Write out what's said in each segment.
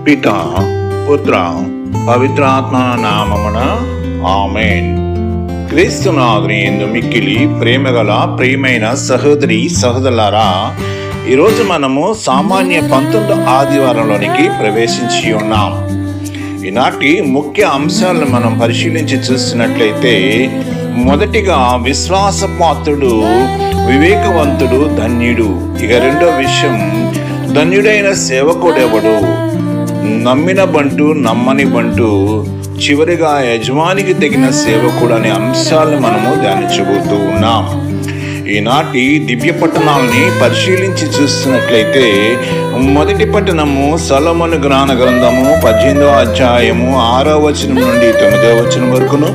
పితా పుత్ర పవిత్రాత్మ నామమున ఆమేన్. క్రీస్తునాథుని యందు మిక్కిలి ప్రేమగల ప్రియమైన సహోదరి సహోదరులారా, ఈరోజు మనము సామాన్య 19 ఆదివారంలోనికి ప్రవేశించి ఉన్నాం. ఈనాటి ముఖ్య అంశాలను మనం పరిశీలించి చూసినట్లయితే, మొదటిగా విశ్వాసపాత్రుడు, వివేకవంతుడు, ధన్యుడు. ఇక రెండో విషయం, ధన్యుడైన సేవకుడెవడు, నమ్మిన బంటు, నమ్మని బంటు, చివరిగా యజమానికి తగిన సేవకుడు అనే అంశాలను మనము ధ్యానించబోతూ ఉన్నాం. ఈనాటి దివ్య పట్టణాలని పరిశీలించి చూస్తున్నట్లయితే, మొదటి పట్టణము సొలొమోను జ్ఞాన గ్రంథము 18వ అధ్యాయము 6వ వచనం నుండి 9వ వచనం వరకును.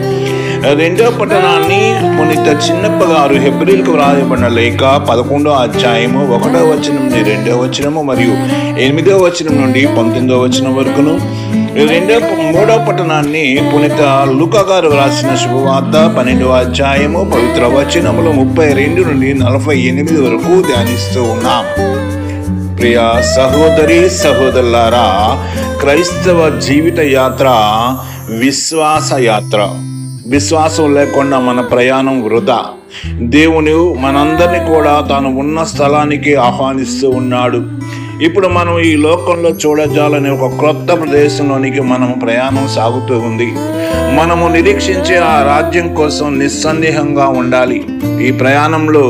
రెండవ పట్టణాన్ని పునీత చిన్నప్ప గారు హెబ్రీలకు వ్రాయబడిన లేఖ 11వ అధ్యాయము 1వ వచనం నుండి 2వ వచనము మరియు 8వ వచనం నుండి 19వ వచనం వరకును. మూడవ పట్టణాన్ని పునీత లూకా గారు వ్రాసిన శుభవార్త 12వ అధ్యాయము పవిత్ర వచనములు 32 నుండి 48 వరకు ధ్యానిస్తూ ఉన్నాం. ప్రియ సహోదరి సహోదరులారా, క్రైస్తవ జీవిత యాత్ర విశ్వాస యాత్ర. విశ్వాసం లేకుండా మన ప్రయాణం వృధా. దేవుని మనందరినీ కూడా తాను ఉన్న స్థలానికి ఆహ్వానిస్తూ ఉన్నాడు. ఇప్పుడు మనం ఈ లోకంలో చూడజాలని ఒక క్రొత్త ప్రదేశంలోనికి మనము ప్రయాణం సాగుతూ ఉంది. మనము నిరీక్షించే ఆ రాజ్యం కోసం నిస్సందేహంగా ఉండాలి. ఈ ప్రయాణంలో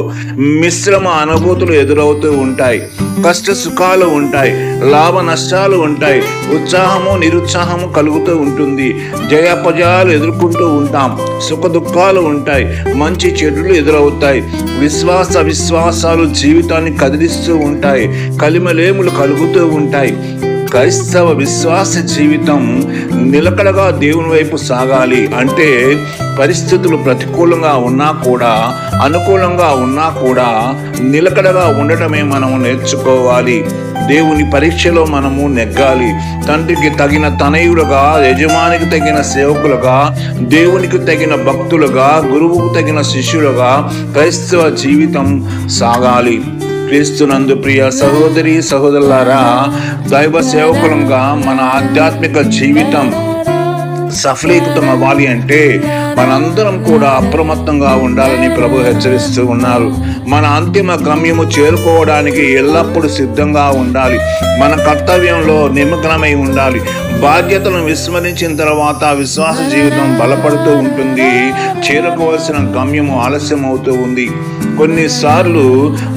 మిశ్రమ అనుభూతులు ఎదురవుతూ ఉంటాయి. కష్ట సుఖాలు ఉంటాయి, లాభ నష్టాలు ఉంటాయి, ఉత్సాహము నిరుత్సాహము కలుగుతూ ఉంటుంది, జయాపజయాలు ఎదుర్కొంటూ ఉంటాం, సుఖ దుఃఖాలు ఉంటాయి, మంచి చెడులు ఎదురవుతాయి. విశ్వాసాలు జీవితాన్ని కదిలిస్తూ ఉంటాయి, కలిమలేములు కలుగుతూ ఉంటాయి. క్రైస్తవ విశ్వాస జీవితం నిలకడగా దేవుని వైపు సాగాలి అంటే, పరిస్థితులు ప్రతికూలంగా ఉన్నా కూడా, అనుకూలంగా ఉన్నా కూడా నిలకడగా ఉండటమే మనము నేర్చుకోవాలి. దేవుని పరీక్షలో మనము నెగ్గాలి. తండ్రికి తగిన తనయులుగా, యజమానికి తగిన సేవకులుగా, దేవునికి తగిన భక్తులుగా, గురువుకు తగిన శిష్యులుగా క్రైస్తవ జీవితం సాగాలి. క్రీస్తునందు ప్రియ సహోదరి సహోదరులారా, దైవ సేవకులంగా మన ఆధ్యాత్మిక జీవితం సఫలీకృతం అవ్వాలి అంటే మనందరం కూడా అప్రమత్తంగా ఉండాలని ప్రభు హెచ్చరిస్తూ ఉన్నారు. మన అంతిమ గమ్యము చేరుకోవడానికి ఎల్లప్పుడూ సిద్ధంగా ఉండాలి. మన కర్తవ్యంలో నిమగ్నమై ఉండాలి. బాధ్యతలను విస్మరించిన తర్వాత విశ్వాస జీవితం బలపడుతూ ఉంటుంది, చేరుకోవాల్సిన గమ్యము ఆలస్యం అవుతూ ఉంది. కొన్నిసార్లు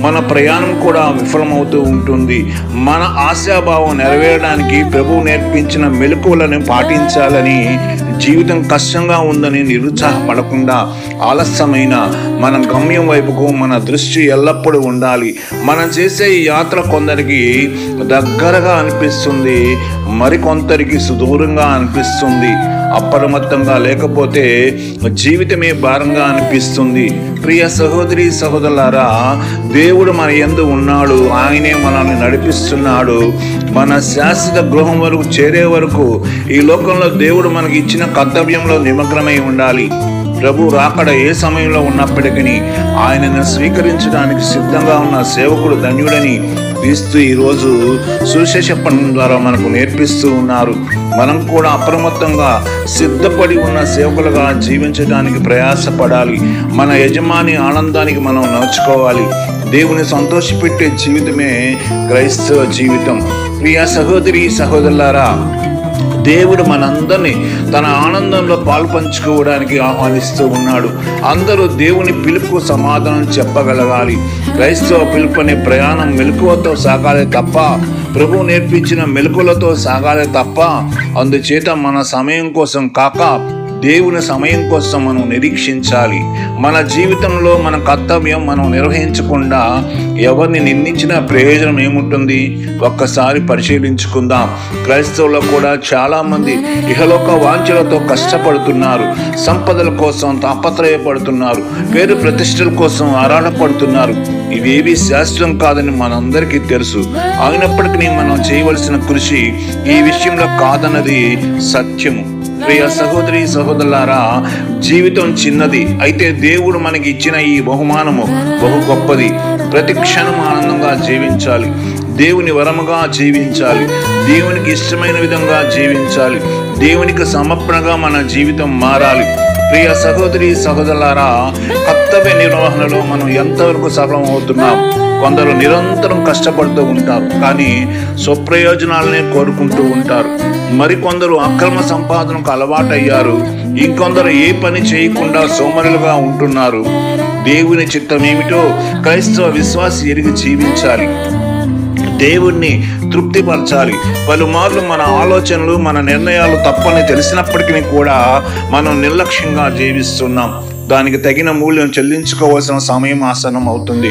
మన ప్రయాణం కూడా విఫలమవుతూ ఉంటుంది. మన ఆశాభావం నెరవేరడానికి ప్రభువు నేర్పించిన మెలకువలను పాటించాలని, జీవితం కష్టంగా ఉందని నిరుత్సాహపడకుండా ఆలస్యమైన మన గమ్యం వైపుకు మన దృష్టి ఎల్లప్పుడూ ఉండాలి. మనం చేసే ఈ యాత్ర కొందరికి దగ్గరగా అనిపిస్తుంది, మరికొందరికి సుదూరంగా అనిపిస్తుంది. అప్రమత్తంగా లేకపోతే జీవితమే భారంగా అనిపిస్తుంది. ప్రియ సహోదరి సహోదరులారా, దేవుడు మన యందు ఉన్నాడు, ఆయనే మనల్ని నడిపిస్తున్నాడు. మన శాశ్వత గృహం వరకు చేరే వరకు ఈ లోకంలో దేవుడు మనకి ఇచ్చిన కర్తవ్యంలో నిమగ్నమై ఉండాలి. ప్రభు రాకడ ఏ సమయంలో ఉన్నప్పటికీ ఆయనను స్వీకరించడానికి సిద్ధంగా ఉన్న సేవకుడు ధన్యుడని క్రీస్తు ఈరోజు సువిశేష పఠనం ద్వారా మనకు నేర్పిస్తూ ఉన్నారు. మనం కూడా అప్రమత్తంగా సిద్ధపడి ఉన్న సేవకులుగా జీవించడానికి ప్రయాసపడాలి. మన యజమాని ఆనందానికి మనం నడుచుకోవాలి. దేవుని సంతోషపెట్టే జీవితమే క్రైస్తవ జీవితం. ప్రియ సహోదరి సహోదరులారా, దేవుడు మనందరినీ తన ఆనందంలో పాల్పంచుకోవడానికి ఆహ్వానిస్తూ ఉన్నాడు. అందరూ దేవుని పిలుపుకు సమాధానం చెప్పగలగాలి. క్రైస్తవ పిలుపు అనే ప్రయాణం మెలకువతో సాగాలి తప్ప, ప్రభువు నేర్పించిన మెలకువలతో సాగాలి తప్ప, అందుచేత మన సమయం కోసం కాక దేవుని సమయం కోసం మనం నిరీక్షించాలి. మన జీవితంలో మన కర్తవ్యం మనం నిర్వహించకుండా ఎవరిని నిందించిన ప్రయోజనం ఏముంటుంది? ఒక్కసారి పరిశీలించుకుందాం. క్రైస్తవులు కూడా చాలామంది ఇహలోక వాంఛలతో కష్టపడుతున్నారు, సంపదల కోసం తాపత్రయపడుతున్నారు, పేరు ప్రతిష్టల కోసం ఆరాటపడుతున్నారు. ఇవేవి శాశ్వతం కాదని మనందరికీ తెలుసు. అయినప్పటికీ మనం చేయవలసిన కృషి ఈ విషయంలో కాదన్నది సత్యము. ప్రియ సహోదరి సహోదరులారా, జీవితం చిన్నది, అయితే దేవుడు మనకి ఇచ్చిన ఈ బహుమానము బహు గొప్పది. ప్రతి క్షణం ఆనందంగా జీవించాలి, దేవుని వరముగా జీవించాలి. దేవునికి ఇష్టమైన విధంగా జీవించాలి. దేవునికి సమర్పణగా మన జీవితం మారాలి. ప్రియ సహోదరి సహోదరులారా, కర్తవ్య నిర్వహణలో మనం ఎంతవరకు సఫలం అవుతున్నాం? కొందరు నిరంతరం కష్టపడుతూ ఉంటారు, కానీ స్వప్రయోజనాలనే కోరుకుంటూ ఉంటారు. మరికొందరు అక్రమ సంపాదనకు అలవాటయ్యారు. ఇంకొందరు ఏ పని చేయకుండా సోమరులుగా ఉంటున్నారు. దేవుని చిత్తం ఏమిటో క్రైస్తవ విశ్వాసి ఎరిగి జీవించాలి. దేవుణ్ణి తృప్తిపరచాలి. పలుమార్లు మన ఆలోచనలు, మన నిర్ణయాలు తప్పని తెలిసినప్పటికీ కూడా మనం నిర్లక్ష్యంగా జీవిస్తున్నాం. దానికి తగిన మూల్యం చెల్లించుకోవాల్సిన సమయం ఆసనం అవుతుంది.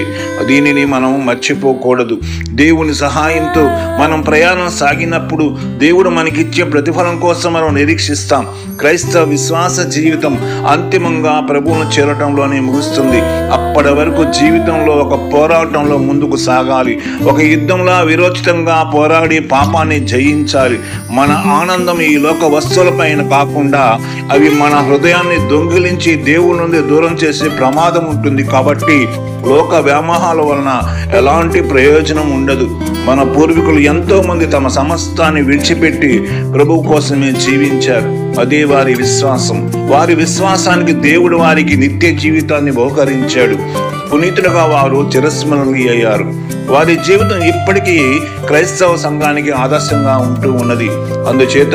దీనిని మనం మర్చిపోకూడదు. దేవుని సహాయంతో మనం ప్రయాణం సాగినప్పుడు దేవుడు మనకిచ్చే ప్రతిఫలం కోసం మనం నిరీక్షిస్తాం. క్రైస్తవ విశ్వాస జీవితం అంతిమంగా ప్రభువును చేరటంలోనే ముగుస్తుంది. అప్పటి వరకు జీవితంలో ఒక పోరాటంలో ముందుకు సాగాలి. ఒక యుద్ధంలో విరోచితంగా పోరాడి పాపాన్ని జయించాలి. మన ఆనందం ఈ లోక వస్తువులపైన కాకుండా అవి మన హృదయాన్ని దొంగిలించి దేవుని దూరం చేసే ప్రమాదం ఉంటుంది. కాబట్టి లోక వ్యామోహాల వలన ఎలాంటి ప్రయోజనం ఉండదు. మన పూర్వీకులు ఎంతో మంది తమ సమస్తాన్ని విడిచిపెట్టి ప్రభువు కోసమే జీవించారు. అదే వారి విశ్వాసం. వారి విశ్వాసానికి దేవుడు వారికి నిత్య జీవితాన్ని బహుకరించాడు. పునీతులుగా వారు చిరస్మరణీయులు అయ్యారు. వారి జీవితం ఇప్పటికీ క్రైస్తవ సంఘానికి ఆదర్శంగా ఉంటూ ఉన్నది. అందుచేత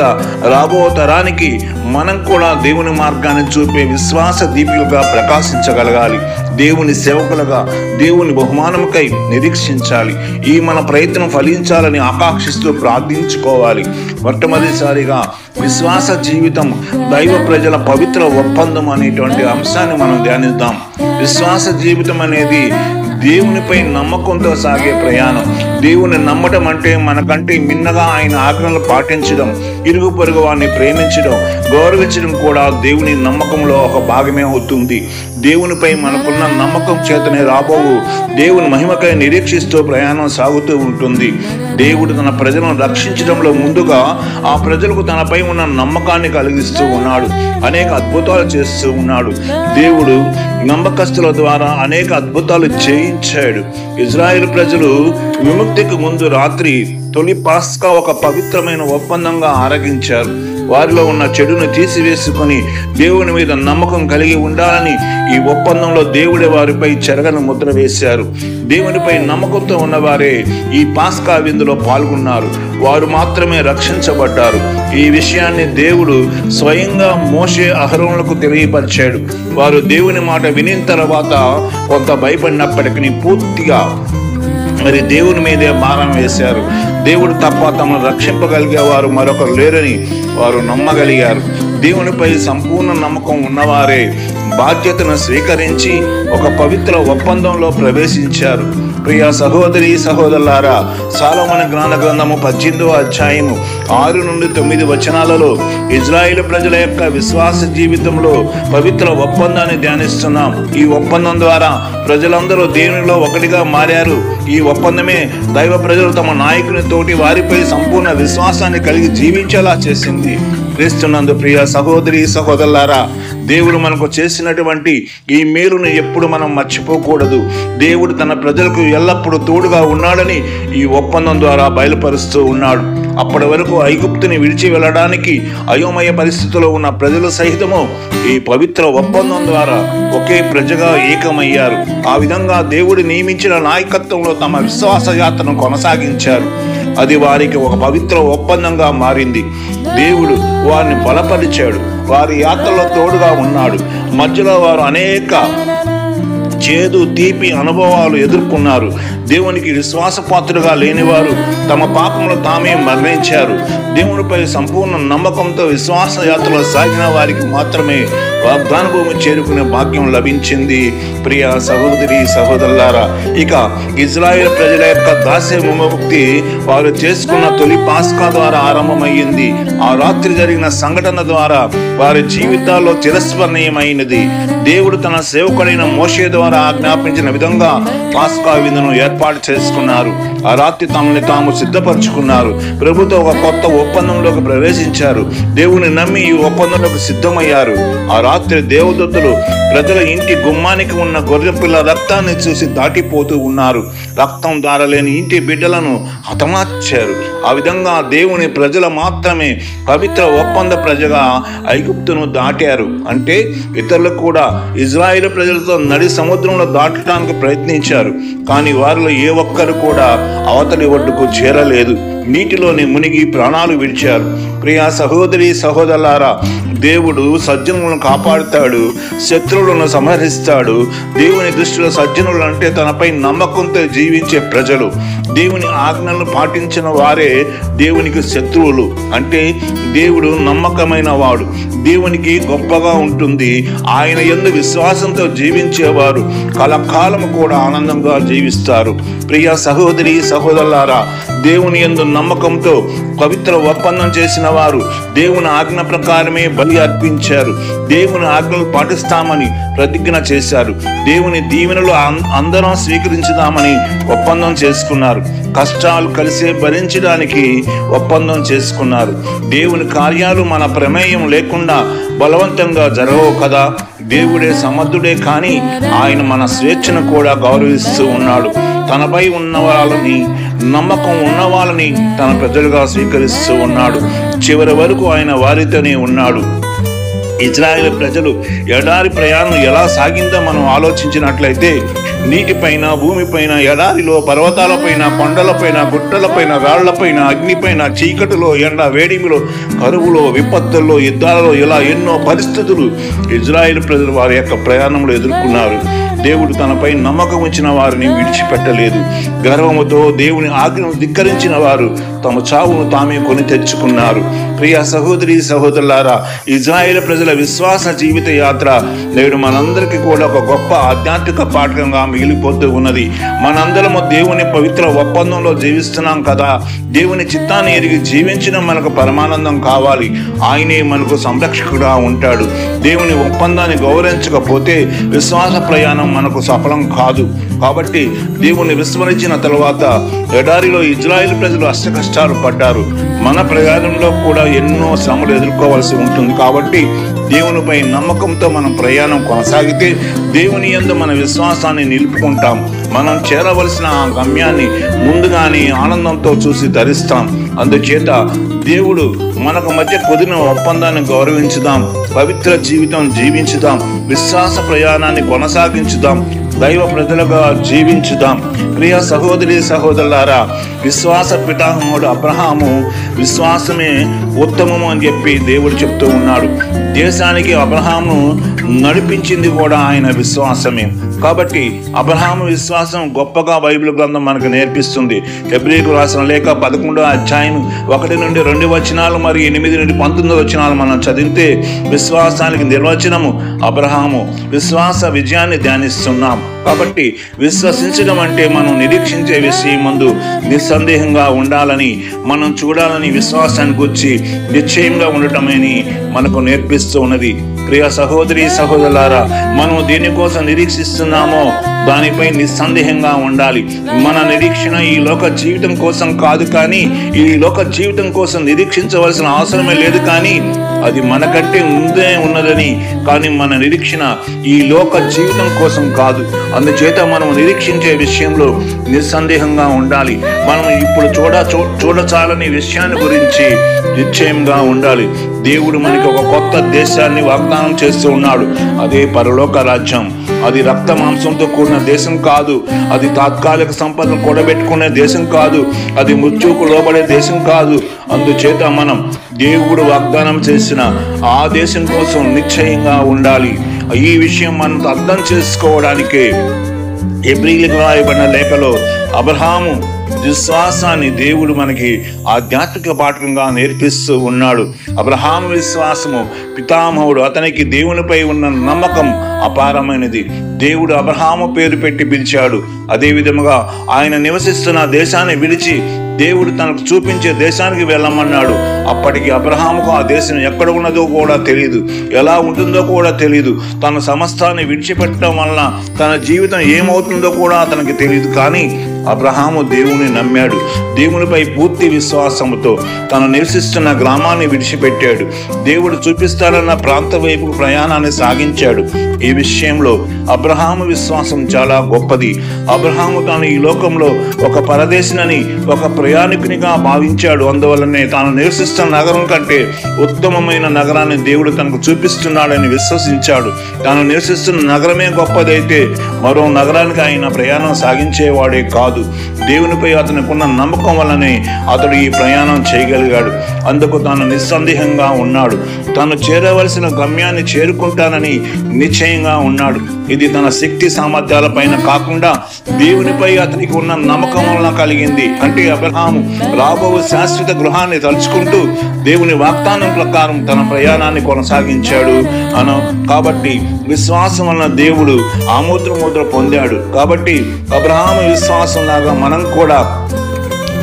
రాబో తరానికి మనం కూడా దేవుని మార్గాన్ని చూపే విశ్వాస దీపికలుగా ప్రకాశించగలగాలి. దేవుని సేవకులుగా దేవుని బహుమానముకై నిరీక్షించాలి. ఈ మన ప్రయత్నం ఫలించాలని ఆకాంక్షిస్తూ ప్రార్థించుకోవాలి. మొట్టమొదటిసారిగా విశ్వాస జీవితం దైవ ప్రజల పవిత్ర ఒప్పందం అనేటువంటి అంశాన్ని మనం ధ్యానిద్దాం. విశ్వాస జీవితం అనేది దేవునిపై నమ్మకంతో సాగే ప్రయాణం. దేవుని నమ్మటం అంటే మనకంటే మిన్నగా ఆయన ఆజ్ఞలు పాటించడం, ఇరుగు పొరుగు వారిని ప్రేమించడం, గౌరవించడం కూడా దేవుని నమ్మకంలో ఒక భాగమే అవుతుంది. దేవునిపై మనకున్న నమ్మకం చేతనే రాబోవు దేవుని మహిమకై నిరీక్షిస్తూ ప్రయాణం సాగుతూ ఉంటుంది. దేవుడు తన ప్రజలను రక్షించడంలో ముందుగా ఆ ప్రజలకు తనపై ఉన్న నమ్మకాన్ని కలిగిస్తూ ఉన్నాడు. అనేక అద్భుతాలు చేస్తూ ఉన్నాడు. దేవుడు నమ్మకస్తుల ద్వారా అనేక అద్భుతాలు చేయించాడు. ఇజ్రాయేల్ ప్రజలు విముక్తికి ముందు రాత్రి తొలి పాస్కా ఒక పవిత్రమైన ఒప్పందంగా ఆరగించారు. వారిలో ఉన్న చెడును తీసివేసుకొని దేవుని మీద నమ్మకం కలిగి ఉండాలని ఈ ఒప్పందంలో దేవుడే వారిపై చెరగని ముద్ర వేశారు. దేవునిపై నమ్మకంతో ఉన్నవారే ఈ పాస్కా విందులో పాల్గొన్నారు. వారు మాత్రమే రక్షించబడ్డారు. ఈ విషయాన్ని దేవుడు స్వయంగా మోషే అహరోనులకు తెలియపరిచాడు. వారు దేవుని మాట వినిన తర్వాత కొంత భయపడినప్పటికీ పూర్తిగా మరి దేవుని మీదే భారం వేశారు. దేవుడు తప్ప తమను రక్షింపగలిగేవారు మరొకరు లేరని వారు నమ్మగలిగారు. దేవునిపై సంపూర్ణ నమ్మకం ఉన్నవారే బాధ్యతను స్వీకరించి ఒక పవిత్ర ఒప్పందంలో ప్రవేశించారు. ప్రియ సహోదరి సహోదరులారా, సొలొమోను జ్ఞాన గ్రంథము 18వ అధ్యాయము 6 నుండి 9 వచనాలలో ఇజ్రాయేలు ప్రజల యొక్క విశ్వాస జీవితంలో పవిత్ర ఒప్పందాన్ని ధ్యానిస్తున్నాం. ఈ ఒప్పందం ద్వారా ప్రజలందరూ దేవునిలో ఒకటిగా మారారు. ఈ ఒప్పందమే దైవ ప్రజలు తమ నాయకుని తోటి వారిపై సంపూర్ణ విశ్వాసాన్ని కలిగి జీవించేలా చేసింది. క్రీస్తునందు ప్రియ సహోదరి సహోదరులారా, దేవుడు మనకు చేసినటువంటి ఈ మేలును ఎప్పుడు మనం మర్చిపోకూడదు. దేవుడు తన ప్రజలకు ఎల్లప్పుడూ తోడుగా ఉన్నాడని ఈ ఒప్పందం ద్వారా బయలుపరుస్తూ ఉన్నాడు. అప్పటి వరకు ఐగుప్తుని విడిచి వెళ్ళడానికి అయోమయ పరిస్థితిలో ఉన్న ప్రజలు సహితము ఈ పవిత్ర ఒప్పందం ద్వారా ఒకే ప్రజగా ఏకమయ్యారు. ఆ విధంగా దేవుడు నియమించిన నాయకత్వంలో తమ విశ్వాస యాత్రను కొనసాగించారు. అది వారికి ఒక పవిత్ర ఒప్పందంగా మారింది. దేవుడు వారిని బలపరిచాడు. వారి యాత్రలో తోడుగా ఉన్నాడు. మధ్యలో వారు అనేక చేదు తీపి అనుభవాలు ఎదుర్కొన్నారు. దేవునికి విశ్వాసపాత్రులుగా లేనివారు తమ పాపములు తామే మరణించారు. దేవునిపై సంపూర్ణ నమ్మకంతో విశ్వాస యాత్రలో సాగిన వారికి మాత్రమే వాగ్దాన భూమి చేరుకునే భాగ్యం లభించింది. ప్రియ సహోదరి సహోదరులారా, ఇక ఇజ్రాయేల్ ప్రజల యొక్క దాస్య విముక్తి వారు చేసుకున్న తొలి పాస్కా ద్వారా ఆరంభమయ్యింది. ఆ రాత్రి జరిగిన సంఘటన ద్వారా వారి జీవితాల్లో చిరస్మరణీయమైనది. దేవుడు తన సేవకుడైన మోషే ద్వారా ఆజ్ఞాపించిన విధంగా పాస్కా విందును ఏర్పాటు చేసుకున్నారు. ఆ రాత్రి తమని తాము సిద్ధపరచుకున్నారు. ప్రభుతో ఒక కొత్త ఒప్పందంలోకి ప్రవేశించారు. దేవుని నమ్మి ఈ ఒప్పందంలోకి సిద్ధమయ్యారు. ఆ రాత్రి దేవదూతలు ప్రజల ఇంటి గుమ్మానికి ఉన్న గొర్రెపిల్ల రక్తాన్ని చూసి దాటిపోతూ ఉన్నారు. రక్తం దారలేని ఇంటి బిడ్డలను హతమార్చారు. ఆ విధంగా దేవుని ప్రజలు మాత్రమే పవిత్ర ఒప్పంద ప్రజగా ఐగుప్తును దాటారు. అంటే ఇతరులకు కూడా ఇజ్రాయేలు ప్రజలతో నడి సముద్రంలో దాటడానికి ప్రయత్నించారు. కానీ వారిలో ఏ ఒక్కరు కూడా అవతలి ఒడ్డుకు చేరలేదు. నీటిలోని మునిగి ప్రాణాలు విడిచారు. ప్రియా సహోదరి సహోదరులారా, దేవుడు సజ్జనులను కాపాడుతాడు, శత్రువులను సంహరిస్తాడు. దేవుని దృష్టిలో సజ్జనులు అంటే తనపై నమ్మకంతో జీవించే ప్రజలు. దేవుని ఆజ్ఞలను పాటించిన వారే దేవునికి శత్రువులు. అంటే దేవుడు నమ్మకమైన వాడు, దేవునికి గొప్పగా ఉంటుంది. ఆయన యందు విశ్వాసంతో జీవించేవారు కలకాలము కూడా ఆనందంగా జీవిస్తారు. ప్రియ సహోదరి సహోదరులారా, దేవుని యందు నమ్మకంతో పవిత్ర ఒప్పందం చేసిన వారు దేవుని ఆజ్ఞ ప్రకారమే బలి అర్పించారు. దేవుని ఆజ్ఞలు పాటిస్తామని ప్రతిజ్ఞ చేశారు. దేవుని దీవెనలు అందరం స్వీకరించుదామని ఒప్పందం చేసుకున్నారు. కష్టాలు కలిసే భరించడానికి ఒప్పందం చేసుకున్నారు. దేవుని కార్యాలు మన ప్రమేయం లేకుండా బలవంతంగా జరగవు కదా. దేవుడే సమర్థుడే, కానీ ఆయన మన స్వేచ్ఛను కూడా గౌరవిస్తూ ఉన్నాడు. తనపై ఉన్న వాళ్ళని, నమ్మకం ఉన్న వాళ్ళని తన ప్రజలుగా స్వీకరిస్తూ ఉన్నాడు. చివరి వరకు ఆయన వారితోనే ఉన్నాడు. ఇజ్రాయేల్ ప్రజలు ఎడారి ప్రయాణం ఎలా సాగిందో మనం ఆలోచించినట్లయితే, నీటిపైన, భూమిపైన, ఎడారిలో, పర్వతాలపైన, కొండలపైన, గుట్టలపైన, రాళ్లపైన, అగ్నిపైన, చీకటిలో, ఎండ వేడిమిలో, కరువులో, విపత్తుల్లో, యుద్ధాలలో ఇలా ఎన్నో పరిస్థితులు ఇజ్రాయేల్ ప్రజలు వారి యొక్క ప్రయాణంలో ఎదుర్కొన్నారు. దేవుడు తనపై నమ్మకం ఉంచిన వారిని విడిచిపెట్టలేదు. గర్వముతో దేవుని ఆజ్ఞను ధిక్కరించిన వారు తమ చావును తామే కొని తెచ్చుకున్నారు. ప్రియ సహోదరి సహోదరులారా, ఇజ్రాయేల్ ప్రజల విశ్వాస జీవిత యాత్ర నేడు మనందరికీ కూడా ఒక గొప్ప ఆధ్యాత్మిక పాఠంగా మిగిలిపోతూ ఉన్నది. మనందరము దేవుని పవిత్ర ఒప్పందంలో జీవిస్తున్నాం కదా. దేవుని చిత్తాన్ని ఎరిగి జీవించడం మనకు పరమానందం కావాలి. ఆయనే మనకు సంరక్షకుడుగా ఉంటాడు. దేవుని ఒప్పందాన్ని గౌరవించకపోతే విశ్వాస ప్రయాణం మనకు సఫలం కాదు. కాబట్టి దేవుని విస్మరించిన తరువాత ఎడారిలో ఇజ్రాయేల్ ప్రజలు అష్టకష్టాలు పడ్డారు. మన ప్రయాణంలో కూడా ఎన్నో శ్రమలు ఎదుర్కోవాల్సి ఉంటుంది. కాబట్టి దేవునిపై నమ్మకంతో మనం ప్రయాణం కొనసాగితే దేవుని యందు మన విశ్వాసాన్ని నిలుపుకుంటాం. మనం చేరవలసిన ఆ గమ్యాన్ని ముందుగానే ఆనందంతో చూసి ధరిస్తాం. అందుచేత దేవుడు మనకు మధ్య కుదిరిన ఒప్పందాన్ని గౌరవించుదాం, పవిత్ర జీవితం జీవించుదాం, విశ్వాస ప్రయాణాన్ని కొనసాగించుదాం, దైవ ప్రజలుగా జీవించుదాం. ప్రియ సహోదరి సహోదరులారా, విశ్వాస పితామహుడు అబ్రహాము విశ్వాసమే ఉత్తమము అని చెప్పి దేవుడు చెప్తూ ఉన్నాడు. దేశానికి అబ్రహామును నడిపించింది కూడా ఆయన విశ్వాసమే. కాబట్టి అబ్రహాము విశ్వాసం గొప్పగా బైబిల్ గ్రంథం మనకు నేర్పిస్తుంది. హెబ్రీయులకు రాసిన లేఖ 11వ అధ్యాయం 1 నుండి 2 వచనాలు మరియు 8 నుండి 19 వచనాలు మనం చదివితే విశ్వాసానికి నిర్వచనము అబ్రహాము. విశ్వాస విజయాన్ని ధ్యానిస్తున్నాం. కాబట్టి విశ్వసించడం అంటే మనం నిరీక్షించే విషయం ముందు నిస్సందేహంగా ఉండాలని, మనం చూడాలని, విశ్వాసాన్ని గురించి నిశ్చయంగా ఉండటమని మనకు నేర్పిస్తూ ఉన్నది. ప్రియ సహోదరి సహోదరులారా, మనం దేనికోసం నిరీక్షిస్తున్నామో దానిపై నిస్సందేహంగా ఉండాలి. మన నిరీక్షణ ఈ లోక జీవితం కోసం కాదు, కానీ ఈ లోక జీవితం కోసం నిరీక్షించవలసిన అవసరమే లేదు. కానీ అది మనకంటే ముందే ఉన్నదని. కానీ మన నిరీక్షణ ఈ లోక జీవితం కోసం కాదు. అందుచేత మనం నిరీక్షించే విషయంలో నిస్సందేహంగా ఉండాలి. మనం ఇప్పుడు చూడచాలని విషయాన్ని గురించి నిశ్చయంగా ఉండాలి. దేవుడు మనకి ఒక కొత్త దేశాన్ని వాగ్దానం చేస్తూ ఉన్నాడు. అదే పరలోక రాజ్యం. అది రక్త మాంసంతో కూడిన దేశం కాదు. అది తాత్కాలిక సంపదను కూడబెట్టుకునే దేశం కాదు. అది మృత్యువుకు లోబడే దేశం కాదు. అందుచేత మనం దేవుడు వాగ్దానం చేసిన ఆ దేశం కోసం నిశ్చయంగా ఉండాలి. ఈ విషయం మనం అర్థం చేసుకోవడానికే హెబ్రీయులకు రాయబడిన లేఖలో అబ్రహాము విశ్వాసాన్ని దేవుడు మనకి ఆధ్యాత్మిక పాఠంగా నేర్పిస్తూ ఉన్నాడు. అబ్రహాము విశ్వాసము పితామహుడు. అతనికి దేవునిపై ఉన్న నమ్మకం అపారమైనది. దేవుడు అబ్రహాము పేరు పెట్టి పిలిచాడు. అదే విధముగా ఆయన నివసిస్తున్న దేశాన్ని విడిచి దేవుడు తనకు చూపించే దేశానికి వెళ్ళమన్నాడు. అప్పటికి అబ్రహాముకు ఆ దేశం ఎక్కడ ఉన్నదో కూడా తెలియదు, ఎలా ఉంటుందో కూడా తెలియదు. తన సమస్తాన్ని విడిచిపెట్టడం వలన తన జీవితం ఏమవుతుందో కూడా అతనికి తెలియదు. కానీ అబ్రహాము దేవుని నమ్మాడు. దేవునిపై పూర్తి విశ్వాసంతో తను నివసిస్తున్న గ్రామాన్ని విడిచిపెట్టాడు. దేవుడు చూపిస్తాడన్న ప్రాంత వైపు ప్రయాణాన్ని సాగించాడు. ఈ విషయంలో అబ్రహాము విశ్వాసం చాలా గొప్పది. అబ్రహాము తాను ఈ లోకంలో ఒక పరదేశినని, ఒక ప్రయాణికునిగా భావించాడు. అందువల్లనే తాను నివసిస్తున్న నగరం కంటే ఉత్తమమైన నగరాన్ని దేవుడు తనకు చూపిస్తున్నాడని విశ్వసించాడు. తాను నివసిస్తున్న నగరమే గొప్పదైతే మరో నగరానికి ఆయన ప్రయాణం సాగించేవాడే కాదు. దేవునిపై అతనికున్న నమ్మకం వల్లనే అతడు ఈ ప్రయాణం చేయగలిగాడు. అందుకు తాను నిస్సందేహంగా ఉన్నాడు. తాను చేరవలసిన గమ్యాన్ని చేరుకుంటానని నిశ్చయంగా ఉన్నాడు. ఇది తన శక్తి సామర్థ్యాల పైన కాకుండా దేవునిపై అతనికి ఉన్న నమ్మకం వలన కలిగింది. అంటే అబ్రహాము రాబో శాశ్వత గృహాన్ని తలుచుకుంటూ దేవుని వాగ్దానం ప్రకారం తన ప్రయాణాన్ని కొనసాగించాడు కాబట్టి విశ్వాసం వలన దేవుడు ఆమోదముద్ర పొందాడు. కాబట్టి అబ్రహాము విశ్వాసం లాగా మనం కూడా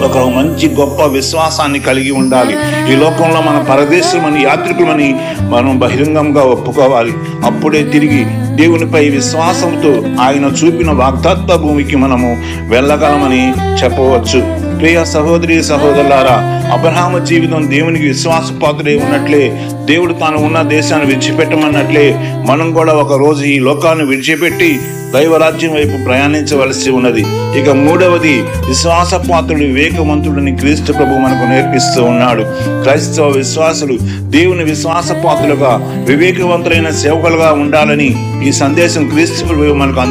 ఒక మంచి గొప్ప విశ్వాసాన్ని కలిగి ఉండాలి. ఈ లోకంలో మన పరదేశమని, యాత్రికులని మనం బహిరంగంగా ఒప్పుకోవాలి. అప్పుడే తిరిగి దేవునిపై విశ్వాసంతో ఆయన చూపిన వాగ్దాత్త భూమికి మనము వెళ్ళగలమని చెప్పవచ్చు. ప్రియ సహోదరి సహోదరులారా, అబ్రహాము జీవితం దేవునికి విశ్వాసపాత్రుడై ఉన్నట్లే, దేవుడు తాను ఉన్న దేశాన్ని విడిచిపెట్టమన్నట్లే మనం కూడా ఒక రోజు ఈ లోకాన్ని విడిచిపెట్టి దైవరాజ్యం వైపు ప్రయాణించవలసి ఉన్నది. ఇక మూడవది, విశ్వాసపాత్రుడు వివేకవంతుడిని క్రీస్తు ప్రభు మనకు నేర్పిస్తూ ఉన్నాడు. క్రైస్తవ విశ్వాసులు దేవుని విశ్వాసపాత్రులుగా, వివేకవంతులైన సేవకులుగా ఉండాలని ఈ సందేశం క్రీస్తు ప్రభు మనకు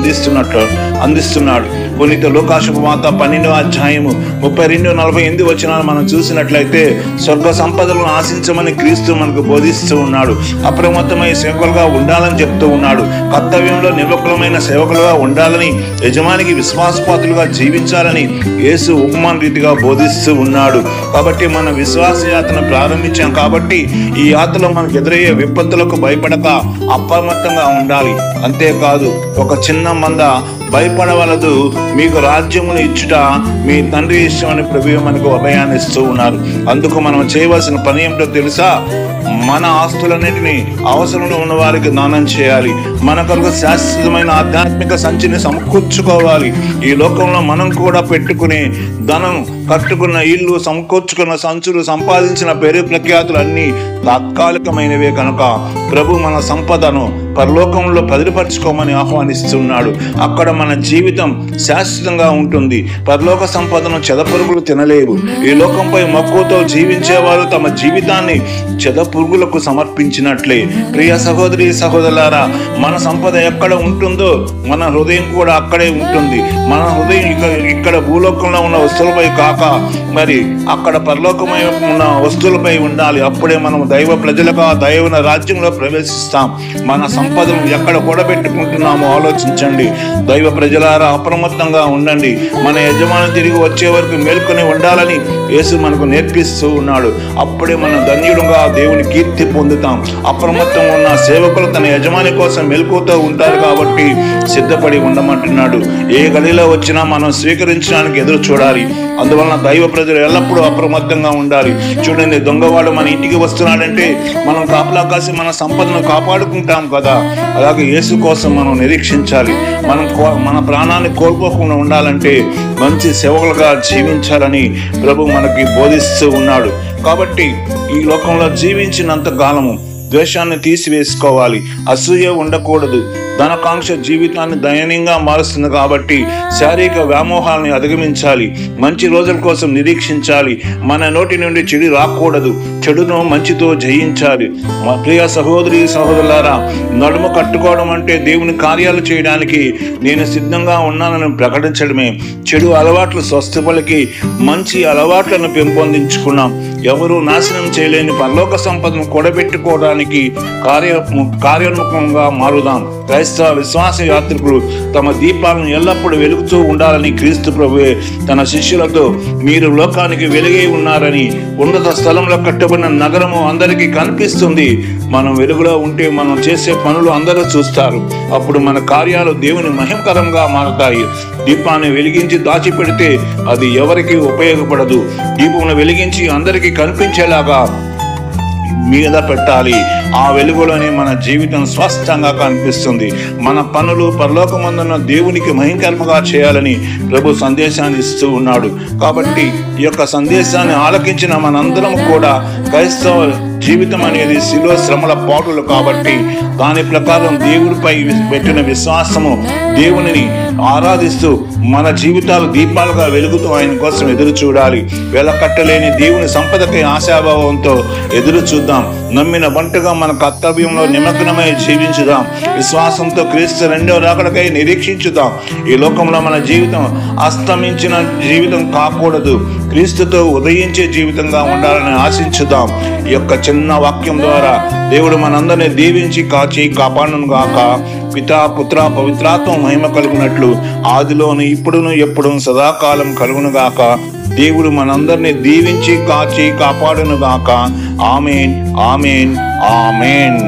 అందిస్తున్నాడు. పునీత లూకా శుభవార్త 12వ అధ్యాయము 32-48 వచనాలు మనం చూసినట్లయితే స్వర్గ సంపదలను ఆశించమని క్రీస్తు మనకు బోధిస్తూ ఉన్నాడు. అప్రమత్తమై సేవకులుగా ఉండాలని చెప్తూ ఉన్నాడు. కర్తవ్యంలో నిమగ్నమైన సేవకులుగా ఉండాలని, యజమానికి విశ్వాసపాత్రులుగా జీవించాలని యేసు ఉపమాన రీతిగా బోధిస్తూ ఉన్నాడు. కాబట్టి మన విశ్వాస యాత్రను ప్రారంభించాం కాబట్టి ఈ యాత్రలో మనకు ఎదురయ్యే విపత్తులకు భయపడక అప్రమత్తంగా ఉండాలి. అంతేకాదు, ఒక చిన్న మంద భయపడవలదు, మీకు రాజ్యమును ఇచ్చుట మీ తండ్రి ఇష్టమని ప్రభువు మనకు అభయాన్ని ఇస్తూ ఉన్నారు. అందుకు మనం చేయవలసిన పని ఏమిటో తెలుసా? మన ఆస్తులన్నింటినీ అవసరంలో ఉన్న వారికి దానం చేయాలి. మన కొరకు శాశ్వతమైన ఆధ్యాత్మిక సంచిని సమకూర్చుకోవాలి. ఈ లోకంలో మనం కూడా పెట్టుకునే ధనం, కట్టుకున్న ఇల్లు, సమకూర్చుకున్న సంచులు, సంపాదించిన పేరు ప్రఖ్యాతులు అన్నీ తాత్కాలికమైనవే కనుక ప్రభు మన సంపదను పరలోకంలో భద్రపరచుకోమని ఆహ్వానిస్తున్నాడు. అక్కడ మన జీవితం శాశ్వతంగా ఉంటుంది. పరలోక సంపదను చెదపురుగులు తినలేవు. ఈ లోకంపై మక్కువతో జీవించేవారు తమ జీవితాన్ని చెదపురుగులకు సమర్పించినట్లే. ప్రియ సహోదరి సహోదరులారా, మన సంపద ఎక్కడ ఉంటుందో మన హృదయం కూడా అక్కడే ఉంటుంది. మన హృదయం ఇక్కడ భూలోకంలో ఉన్న వస్తువులపై కాక మరి అక్కడ పరలోకమై ఉన్న వస్తువులపై ఉండాలి. అప్పుడే మనం దైవ ప్రజలుగా దైవ రాజ్యంలో ప్రవేశిస్తాం. మన సంపదను ఎక్కడ కూడబెట్టుకుంటున్నామో ఆలోచించండి. దైవ ప్రజలారా, అప్రమత్తంగా ఉండండి. మన యజమాని తిరిగి వచ్చే వరకు మేల్కొని ఉండాలని యేసు మనకు నేర్పిస్తూ ఉన్నాడు. అప్పుడే మనం ధన్యుడుగా దేవుని కీర్తి పొందుతాం. అప్రమత్తంగా ఉన్న సేవకులు తన యజమాని కోసం మెలకువతో ఉంటారు కాబట్టి సిద్ధపడి ఉండమంటున్నాడు. ఏ గదిలో వచ్చినా మనం స్వీకరించడానికి ఎదురు చూడాలి. అందువలన దైవ ప్రజలు ఎల్లప్పుడూ అప్రమత్తంగా ఉండాలి. చూడండి, దొంగవాడు మన ఇంటికి వస్తున్నాడంటే మనం కాపలా కాసి మన సంపదను కాపాడుకుంటాం కదా. అలాగే యేసు కోసం మనం నిరీక్షించాలి. మన ప్రాణాన్ని కోల్పోకుండా ఉండాలంటే మంచి సేవకులుగా జీవించాలని ప్రభు మనకి బోధిస్తూ ఉన్నాడు. కాబట్టి ఈ లోకంలో జీవించినంత కాలము ద్వేషాన్ని తీసివేసుకోవాలి. అసూయ ఉండకూడదు. ధనకాంక్ష జీవితాన్ని దయనీయంగా మారుస్తుంది కాబట్టి శారీరక వ్యామోహాలని అధిగమించాలి. మంచి రోజుల కోసం నిరీక్షించాలి. మన నోటి నుండి చెడు రాకూడదు. చెడును మంచితో జయించాలి. మా ప్రియ సహోదరి సహోదరులారా, నడుము కట్టుకోవడం అంటే దేవుని కార్యాలు చేయడానికి నేను సిద్ధంగా ఉన్నానని ప్రకటించడమే. చెడు అలవాట్లు స్వస్థపలికి మంచి అలవాట్లను పెంపొందించుకున్నాం. ఎవరు నాశనం చేయలేని పరలోక సంపదను కూడబెట్టుకోవడానికి కార్యోన్ముఖంగా మారుదాం. క్రైస్తవ విశ్వాస యాత్రికులు తమ దీపాలను ఎల్లప్పుడూ వెలుగుతూ ఉండాలని క్రీస్తు ప్రభువే తన శిష్యులతో, మీరు లోకానికి వెలుగై ఉన్నారని, ఉన్నత స్థలంలో కట్టబడిన నగరము అందరికీ కనిపిస్తుంది. మనం వెలుగులో ఉంటే మనం చేసే పనులు అందరూ చూస్తారు. అప్పుడు మన కార్యాలు దేవుని మహిమకరంగా మారతాయి. దీపాన్ని వెలిగించి దాచిపెడితే అది ఎవరికి ఉపయోగపడదు. దీపమును వెలిగించి అందరికీ కనిపించేలాగా మీద పెట్టాలి. ఆ వెలుగులోనే మన జీవితం స్పష్టంగా కనిపిస్తుంది. మన పనులు పరలోకమందున్న దేవునికి మహిమకరంగా చేయాలని ప్రభు సందేశాన్ని ఇస్తూ ఉన్నాడు. కాబట్టి ఈ యొక్క సందేశాన్ని ఆలకించిన మనందరం కూడా క్రైస్తవ జీవితం అనేది శిలువ శ్రమల పాటులు కాబట్టి దాని ప్రకారం దేవుడిపై పెట్టిన విశ్వాసము, దేవునిని ఆరాధిస్తూ మన జీవితాలు దీపాలుగా వెలుగుతూ ఆయన కోసం ఎదురు చూడాలి. వెలకట్టలేని దేవుని సంపదకై ఆశాభావంతో ఎదురు చూద్దాం. నమ్మిన వంటగా మన కర్తవ్యంలో నిమగ్నమై జీవించుదాం. విశ్వాసంతో క్రీస్తు రెండవ రాకడకై నిరీక్షించుదాం. ఈ లోకంలో మన జీవితం అస్తమించిన జీవితం కాకూడదు, క్రీస్తుతో ఉదయించే జీవితంగా ఉండాలని ఆశించుదాం. ఈ యొక్క చిన్న వాక్యం ద్వారా దేవుడు మనందరినీ దీవించి కాచి కాపాడును గాక. పితా పుత్ర పవిత్రాత్మ మహిమ కలుగునట్లు ఆదిలోను ఇప్పుడును ఎప్పుడును సదాకాలం కలుగును గాక. దేవుడు మనందరినీ దీవించి కాచి కాపాడును గాక. ఆమేన్, ఆమేన్, ఆమేన్.